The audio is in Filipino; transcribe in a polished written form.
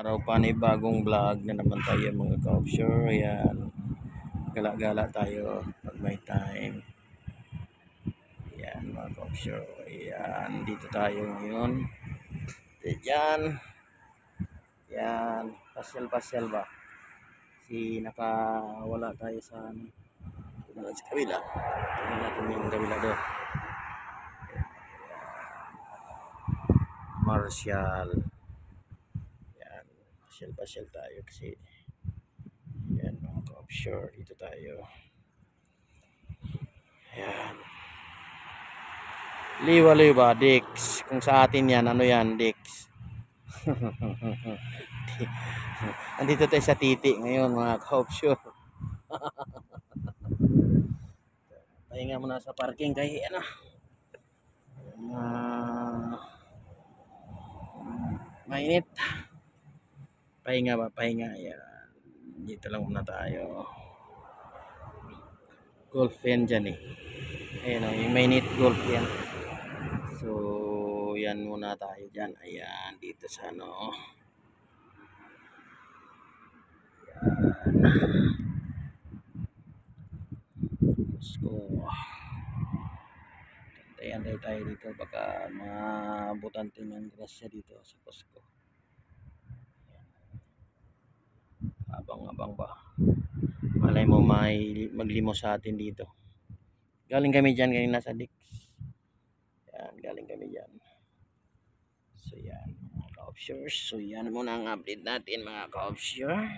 araw pa ni bagong vlog na naman tayo mga ka-offshore. Ayan, gala-gala tayo pag may time. Ayan mga ka-offshore. Ayan, dito tayo ngayon. Ayan, ayan, pasyal-pasyal ba? Nakawala tayo sa sa kabila. Tingnan natin yung kabila doon. Martial. Ayan, pasyal-pasyal tayo kasi ayan mga ka-offshore, dito tayo. Ayan. Liwa-liwa ba, Dix? Kung sa atin yan, ano yan, Dix? Andito tayo sa Titi ngayon mga ka-offshore. Pahinga muna sa parking kay ano. Mainit. Pahinga ba? Pahinga. Ayan. Dito lang muna tayo. Golf yan dyan eh. Ayan o, yung mainit golf yan. So, yan muna tayo dyan. Ayan, dito sa ano. Cusco. Antay tayo dito. Baka maabutan tayo ng grasya dito sa Cusco. Abang-abang ba? Malay mo may maglimo sa atin dito. Galing kami dyan kanina sa Dix. Yan, galing kami dyan. So yan mga ka-offshore. So yan muna ang update natin mga ka-offshore.